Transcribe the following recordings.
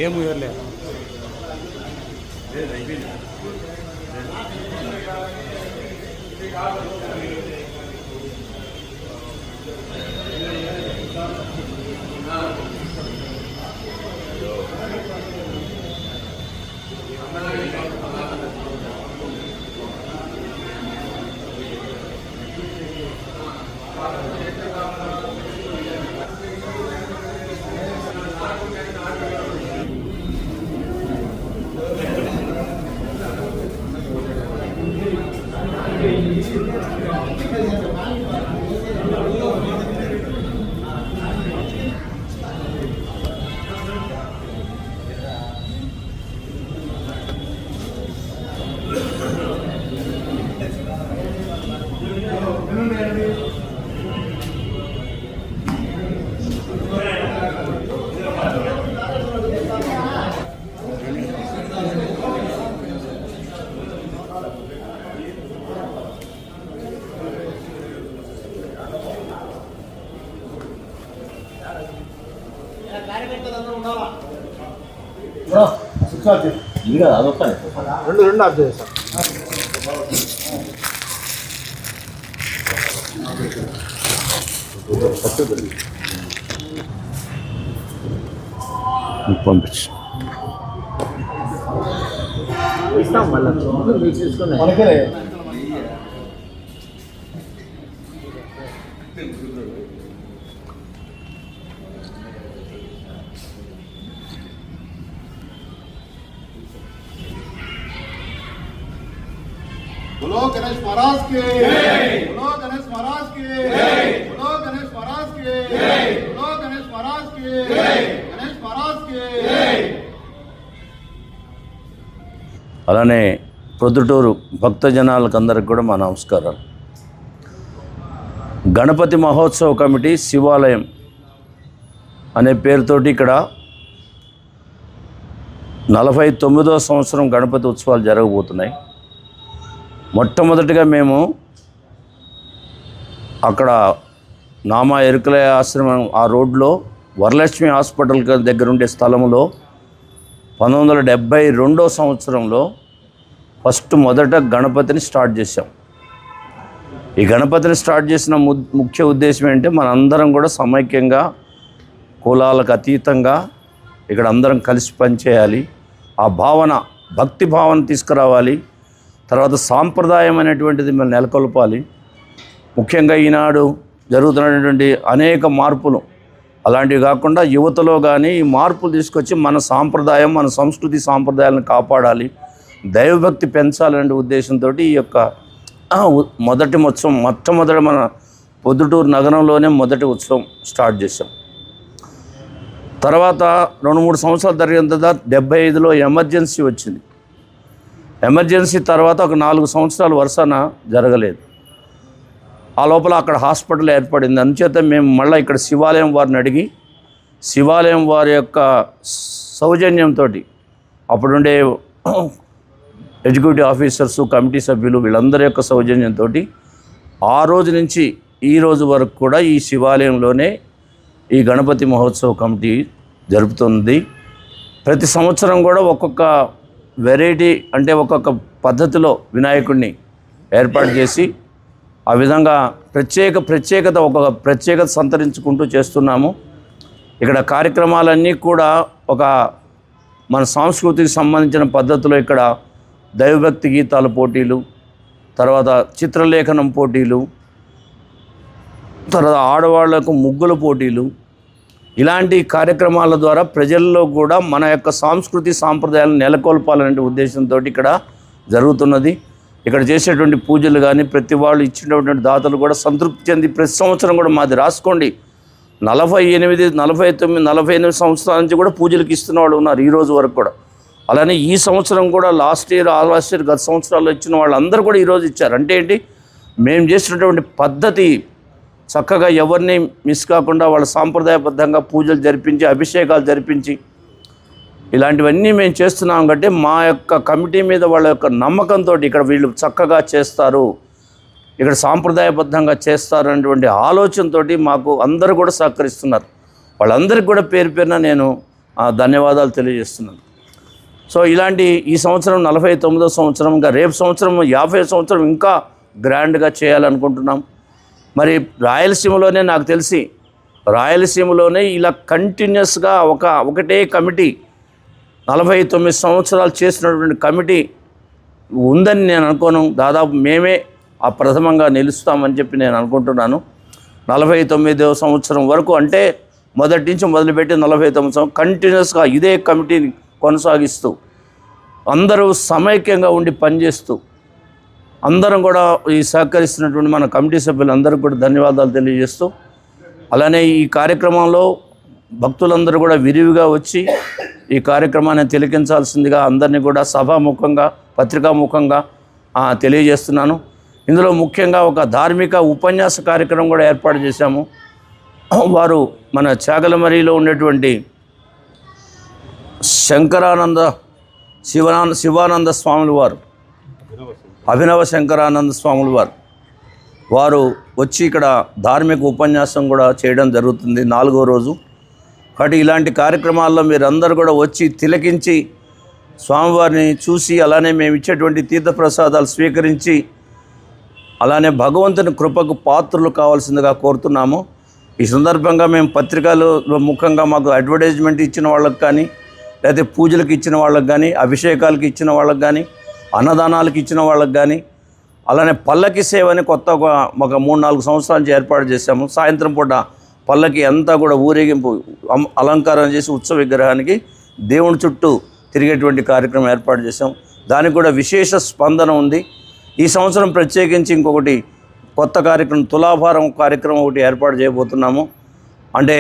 ఏం ఊయర్లే రెండు ఆఫ్ చేస్తాం. పంపించు ఇస్తాం మళ్ళీ తీసుకున్నా. बोलो गणेश महाराज के जय, बोलो गणेश महाराज के जय, बोलो गणेश महाराज के जय, बोलो गणेश महाराज के जय, गणेश महाराज के जय. అలానే ప్రొద్దుటూరు భక్తజనాలకు అందరికి కూడా మా నమస్కారాలు. గణపతి మహోత్సవ కమిటీ శివాలయం అనే పేరుతోటి ఇక్కడ 49వ సంవత్సరం గణపతి ఉత్సవాలు జరగబోతున్నాయి. మొట్టమొదటిగా మేము అక్కడ నామా ఎరుకలయ ఆశ్రమం ఆ రోడ్లో వరలక్ష్మి హాస్పిటల్ దగ్గర ఉండే స్థలంలో 1972వ సంవత్సరంలో మొదట గణపతిని స్టార్ట్ చేశాం. ఈ గణపతిని స్టార్ట్ చేసిన ముఖ్య ఉద్దేశం ఏంటంటే మనందరం కూడా సమైక్యంగా కులాలకు అతీతంగా ఇక్కడ అందరం కలిసి పనిచేయాలి. ఆ భావన భక్తి భావన తీసుకురావాలి. తర్వాత సాంప్రదాయం అనేటువంటిది మనం నెలకొల్పాలి. ముఖ్యంగా ఈనాడు జరుగుతున్నటువంటి అనేక మార్పులు అలాంటివి కాకుండా యువతలో కానీ ఈ మార్పులు తీసుకొచ్చి మన సాంప్రదాయం మన సంస్కృతి సాంప్రదాయాలను కాపాడాలి, దైవభక్తి పెంచాలనే ఉద్దేశంతో ఈ యొక్క మొట్టమొదటి మన పొద్దుటూరు నగరంలోనే మొదటి ఉత్సవం స్టార్ట్ చేసాం. తర్వాత 2-3 సంవత్సరాలు జరిగిన తర్వాత 75లో ఎమర్జెన్సీ వచ్చింది. ఎమర్జెన్సీ తర్వాత ఒక 4 సంవత్సరాలు వరుసన జరగలేదు. ఆ లోపల అక్కడ హాస్పిటల్ ఏర్పడింది. అందుచేత మేము మళ్ళీ ఇక్కడ శివాలయం వారిని అడిగి శివాలయం వారి యొక్క సౌజన్యంతో అప్పుడుండే ఎగ్జిక్యూటివ్ ఆఫీసర్సు కమిటీ సభ్యులు వీళ్ళందరి యొక్క సౌజన్యంతో ఆ రోజు నుంచి ఈ రోజు వరకు కూడా ఈ శివాలయంలోనే ఈ గణపతి మహోత్సవ కమిటీ జరుపుతుంది. ప్రతి సంవత్సరం కూడా ఒక్కొక్క వెరైటీ అంటే ఒక్కొక్క పద్ధతిలో వినాయకుడిని ఏర్పాటు చేసి ఆ విధంగా ప్రత్యేకత సంతరించుకుంటూ చేస్తున్నాము. ఇక్కడ కార్యక్రమాలన్నీ కూడా ఒక మన సంస్కృతికి సంబంధించిన పద్ధతిలో ఇక్కడ దైవభక్తి గీతాల పోటీలు, తర్వాత చిత్రలేఖనం పోటీలు, తర్వాత ఆడవాళ్లకు ముగ్గుల పోటీలు, ఇలాంటి కార్యక్రమాల ద్వారా ప్రజల్లో కూడా మన యొక్క సంస్కృతి సాంప్రదాయాలను నెలకొల్పాలనే ఉద్దేశంతో ఇక్కడ జరుగుతున్నది. ఇక్కడ చేసేటువంటి పూజలు కానీ ప్రతి వాళ్ళు ఇచ్చినటువంటి దాతలు కూడా సంతృప్తి చెంది ప్రతి సంవత్సరం కూడా మాది రాసుకోండి 48, 49, 48 సంవత్సరాల నుంచి కూడా పూజలకు ఇస్తున్న వాళ్ళు ఉన్నారు ఈ రోజు వరకు కూడా. అలానే ఈ సంవత్సరం కూడా లాస్ట్ ఇయర్ గత సంవత్సరాల్లో ఇచ్చిన వాళ్ళందరూ కూడా ఈరోజు ఇచ్చారు. అంటే ఏంటి, మేము చేసినటువంటి పద్ధతి చక్కగా ఎవరిని మిస్ కాకుండా వాళ్ళ సాంప్రదాయబద్ధంగా పూజలు జరిపించి, అభిషేకాలు జరిపించి, ఇలాంటివన్నీ మేము చేస్తున్నాం. కాబట్టి మా యొక్క కమిటీ మీద వాళ్ళ యొక్క నమ్మకంతో ఇక్కడ వీళ్ళు చక్కగా చేస్తారు, ఇక్కడ సాంప్రదాయబద్ధంగా చేస్తారు అనేటువంటి ఆలోచనతో మాకు అందరూ కూడా సహకరిస్తున్నారు. వాళ్ళందరికీ కూడా పేరు పేరున నేను ధన్యవాదాలు తెలియజేస్తున్నాను. సో ఇలాంటి ఈ సంవత్సరం 49వ సంవత్సరం, ఇంకా రేపు సంవత్సరం 50వ సంవత్సరం ఇంకా గ్రాండ్గా చేయాలనుకుంటున్నాం. మరి రాయలసీమలోనే నాకు తెలిసి రాయలసీమలోనే ఇలా కంటిన్యూస్గా ఒకటే కమిటీ 49 సంవత్సరాలు చేసినటువంటి కమిటీ ఉందని నేను అనుకోను. దాదాపు మేమే ప్రథమంగా నిలుస్తామని చెప్పి నేను అనుకుంటున్నాను. 49వ సంవత్సరం వరకు, అంటే మొదటి నుంచి మొదలుపెట్టి 49 సంవత్సరం కంటిన్యూస్గా ఇదే కమిటీని కొనసాగిస్తూ అందరూ సమైక్యంగా ఉండి పనిచేస్తూ అందరం కూడా ఈ సహకరిస్తున్నటువంటి మన కమిటీ సభ్యులందరికీ కూడా ధన్యవాదాలు తెలియజేస్తూ, అలానే ఈ కార్యక్రమంలో భక్తులందరూ కూడా విరివిగా వచ్చి ఈ కార్యక్రమాన్ని తిలకించాల్సిందిగా అందరినీ కూడా సభాముఖంగా పత్రికాముఖంగా తెలియజేస్తున్నాను. ఇందులో ముఖ్యంగా ఒక ధార్మిక ఉపన్యాస కార్యక్రమం కూడా ఏర్పాటు చేశాము. వారు మన చాగలమరిలో ఉన్నటువంటి శివానంద స్వాములు వారు, అభినవ శంకరానంద స్వాములు వారు వచ్చి ఇక్కడ ధార్మిక ఉపన్యాసం కూడా చేయడం జరుగుతుంది 4వ రోజు. కాబట్టి ఇలాంటి కార్యక్రమాల్లో మీరందరూ కూడా వచ్చి తిలకించి స్వామివారిని చూసి, అలానే మేము ఇచ్చేటువంటి తీర్థప్రసాదాలు స్వీకరించి, అలానే భగవంతుని కృపకు పాత్రలు కావాల్సిందిగా కోరుతున్నాము. ఈ సందర్భంగా మేము పత్రికల్లో ముఖ్యంగా మాకు అడ్వర్టైజ్మెంట్ ఇచ్చిన వాళ్ళకి కానీ, లేకపోతే పూజలకు ఇచ్చిన వాళ్ళకి కానీ, అభిషేకాలకు ఇచ్చిన వాళ్ళకి కానీ, అన్నదానాలకు ఇచ్చిన వాళ్ళకి కానీ, అలానే పల్లకి సేవ అని కొత్త ఒక 3-4 సంవత్సరాల నుంచి ఏర్పాటు చేశాము. సాయంత్రం పూట పల్లకి అంతా కూడా ఊరేగింపు అలంకారం చేసి ఉత్సవ విగ్రహానికి దేవుని చుట్టూ తిరిగేటువంటి కార్యక్రమం ఏర్పాటు చేశాం. దానికి కూడా విశేష స్పందన ఉంది. ఈ సంవత్సరం ప్రత్యేకించి ఇంకొకటి కొత్త కార్యక్రమం, తులాభారం కార్యక్రమం ఒకటి ఏర్పాటు చేయబోతున్నాము. అంటే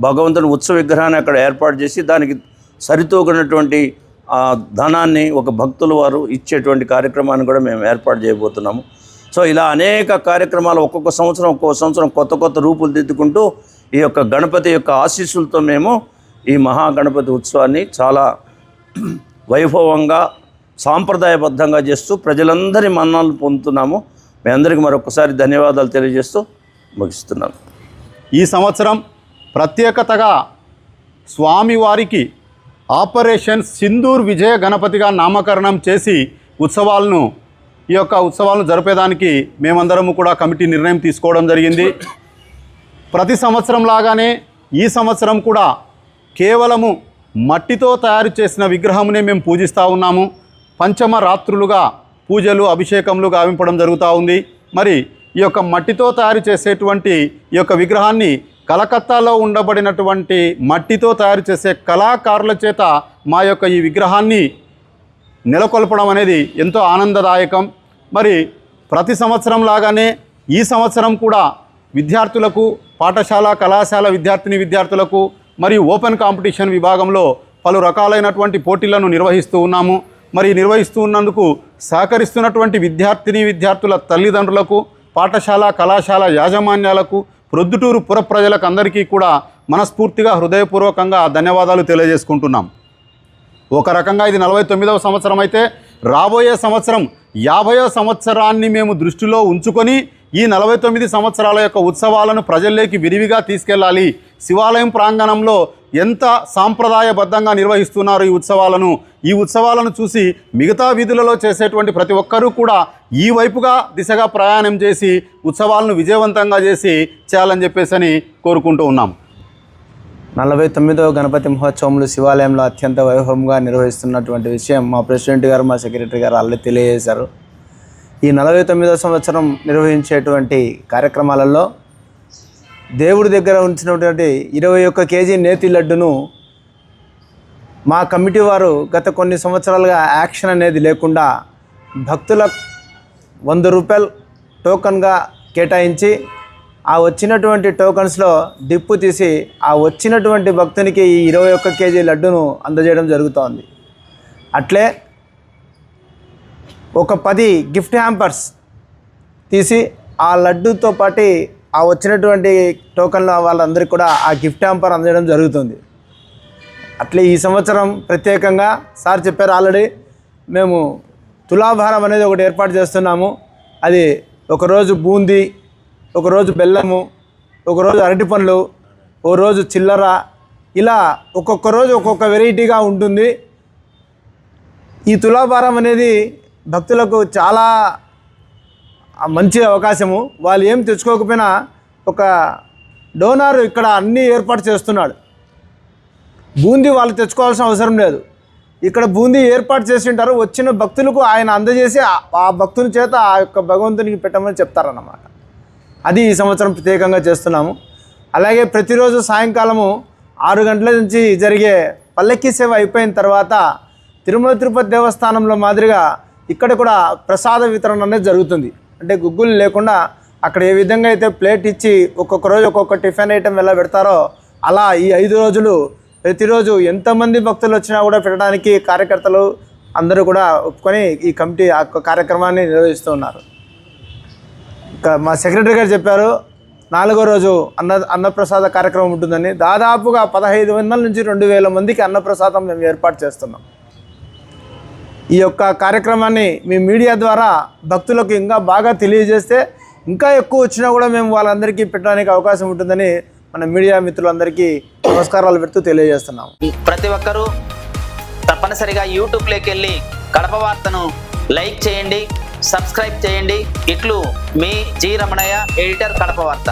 భగవంతుని ఉత్సవ విగ్రహాన్ని అక్కడ ఏర్పాటు చేసి దానికి సరితూగినటువంటి ధనాన్ని ఒక భక్తుల వారు ఇచ్చేటువంటి కార్యక్రమాన్ని కూడా మేము ఏర్పాటు చేయబోతున్నాము. సో ఇలా అనేక కార్యక్రమాలు ఒక్కొక్క సంవత్సరం కొత్త రూపులు దిద్దుకుంటూ ఈ యొక్క గణపతి యొక్క ఆశీస్సులతో మేము ఈ మహాగణపతి ఉత్సవాన్ని చాలా వైభవంగా సాంప్రదాయబద్ధంగా చేస్తూ ప్రజలందరి మన్ననలు పొందుతున్నాము. మీ అందరికీ మరొకసారి ధన్యవాదాలు తెలియజేస్తూ ముగిస్తున్నాను. ఈ సంవత్సరం ప్రత్యేకతగా స్వామివారికి ఆపరేషన్ సింధూర్ విజయ గణపతిగా నామకరణం చేసి ఈ యొక్క ఉత్సవాలను జరిపేదానికి మేమందరము కూడా కమిటీ నిర్ణయం తీసుకోవడం జరిగింది. ప్రతి సంవత్సరం లాగానే ఈ సంవత్సరం కూడా కేవలము మట్టితో తయారు చేసిన విగ్రహమునే మేము పూజిస్తూ ఉన్నాము. పంచమ రాత్రులుగా పూజలు అభిషేకములు గావింపడం జరుగుతూ ఉంది. మరి ఈ యొక్క మట్టితో తయారు చేసేటువంటి ఈ యొక్క విగ్రహాన్ని కలకత్తాలో ఉండబడినటువంటి మట్టితో తయారు చేసే కళాకారుల చేత మా యొక్క ఈ విగ్రహాన్ని నెలకొల్పడం అనేది ఎంతో ఆనందదాయకం. మరి ప్రతి సంవత్సరం లాగానే ఈ సంవత్సరం కూడా విద్యార్థులకు, పాఠశాల కళాశాల విద్యార్థులకు మరియు ఓపెన్ కాంపిటీషన్ విభాగంలో పలు రకాలైనటువంటి పోటీలను నిర్వహిస్తూ ఉన్నాము. మరి నిర్వహిస్తూ ఉన్నందుకు సహకరిస్తున్నటువంటి విద్యార్థుల తల్లిదండ్రులకు, పాఠశాల కళాశాల యాజమాన్యాలకు, ప్రొద్దుటూరు పుర ప్రజలకు అందరికీ కూడా మనస్ఫూర్తిగా హృదయపూర్వకంగా ధన్యవాదాలు తెలియజేసుకుంటున్నాం. ఒక రకంగా ఇది 49వ సంవత్సరం అయితే రాబోయే సంవత్సరం 50వ సంవత్సరాన్ని మేము దృష్టిలో ఉంచుకొని ఈ 49 సంవత్సరాల యొక్క ఉత్సవాలను ప్రజల్లోకి విరివిగా తీసుకెళ్ళాలి. శివాలయం ప్రాంగణంలో ఎంత సాంప్రదాయబద్ధంగా నిర్వహిస్తున్నారు ఈ ఉత్సవాలను చూసి మిగతా వీధులలో చేసేటువంటి ప్రతి ఒక్కరూ కూడా ఈ వైపుగా దిశగా ప్రయాణం చేసి ఉత్సవాలను విజయవంతంగా చేయాలని చెప్పేసి కోరుకుంటూ ఉన్నాం. 49వ గణపతి మహోత్సవములు శివాలయంలో అత్యంత వైభవంగా నిర్వహిస్తున్నటువంటి విషయం మా ప్రెసిడెంట్ గారు, మా సెక్రటరీ గారు ఆల్రెడీ తెలియజేశారు. ఈ 49వ సంవత్సరం నిర్వహించేటువంటి కార్యక్రమాలలో దేవుడి దగ్గర ఉంచినటువంటి 21 కేజీ నేతి లడ్డును మా కమిటీ వారు గత కొన్ని సంవత్సరాలుగా యాక్షన్ అనేది లేకుండా భక్తుల 100 రూపాయలు టోకన్గా కేటాయించి ఆ వచ్చినటువంటి టోకన్స్లో డిప్పు తీసి ఆ వచ్చినటువంటి భక్తునికి ఈ 21 కేజీ లడ్డును అందజేయడం జరుగుతోంది. అట్లే ఒక 10 గిఫ్ట్ హ్యాంపర్స్ తీసి ఆ లడ్డుతో పాటు ఆ వచ్చినటువంటి టోకన్ల వాళ్ళందరికీ కూడా ఆ గిఫ్ట్ హ్యాంపర్ అందజేయడం జరుగుతుంది. అట్లే ఈ సంవత్సరం ప్రత్యేకంగా సార్ చెప్పారు ఆల్రెడీ, మేము తులాభారం అనేది ఒకటి ఏర్పాటు చేస్తున్నాము. అది ఒకరోజు బూందీ, ఒకరోజు బెల్లము, ఒకరోజు అరటి పండ్లు, ఓ రోజు చిల్లర, ఇలా ఒక్కొక్క రోజు ఒక్కొక్క వెరైటీగా ఉంటుంది. ఈ తులాభారం అనేది భక్తులకు చాలా మంచి అవకాశము. వాళ్ళు ఏం తెచ్చుకోకపోయినా ఒక డోనార్ ఇక్కడ అన్నీ ఏర్పాటు చేస్తున్నాడు. బూందీ వాళ్ళు తెచ్చుకోవాల్సిన అవసరం లేదు. ఇక్కడ బూందీ ఏర్పాటు చేసి ఉంటారు. వచ్చిన భక్తులకు ఆయన అందజేసి ఆ భక్తుని చేత ఆ యొక్క భగవంతునికి పెట్టమని చెప్తారన్నమాట. అది ఈ సంవత్సరం ప్రత్యేకంగా చేస్తున్నాము. అలాగే ప్రతిరోజు సాయంకాలము 6 గంటల నుంచి జరిగే పల్లకీ సేవ అయిపోయిన తర్వాత తిరుమల తిరుపతి దేవస్థానంలో మాదిరిగా ఇక్కడ కూడా ప్రసాద వితరణ అనేది జరుగుతుంది. అంటే గుగ్గులు లేకుండా అక్కడ ఏ విధంగా అయితే ప్లేట్ ఇచ్చి ఒక్కొక్క రోజు ఒక్కొక్క టిఫిన్ ఐటెం ఎలా పెడతారో అలా ఈ 5 రోజులు ప్రతిరోజు ఎంతమంది భక్తులు వచ్చినా కూడా పెట్టడానికి కార్యకర్తలు అందరూ కూడా ఒప్పుకొని ఈ కమిటీ ఆ కార్యక్రమాన్ని నిర్వహిస్తూ ఉన్నారు. మా సెక్రటరీ గారు చెప్పారు 4వ రోజు అన్నప్రసాద కార్యక్రమం ఉంటుందని. దాదాపుగా 1500 నుంచి 2000 మందికి అన్నప్రసాదం మేము ఏర్పాటు చేస్తున్నాం. ఈ యొక్క కార్యక్రమాన్ని మీ మీడియా ద్వారా భక్తులకు ఇంకా బాగా తెలియజేస్తే ఇంకా ఎక్కువ వచ్చినా కూడా మేము వాళ్ళందరికీ పెట్టడానికి అవకాశం ఉంటుందని మన మీడియా మిత్రులందరికీ నమస్కారాలు పెడుతూ తెలియజేస్తున్నాం. ప్రతి ఒక్కరూ తప్పనిసరిగా యూట్యూబ్లోకి వెళ్ళి కడప వార్తను లైక్ చేయండి, సబ్స్క్రైబ్ చేయండి. ఇట్లు మీ జి రమణయ్య, ఎడిటర్, కడప వార్త.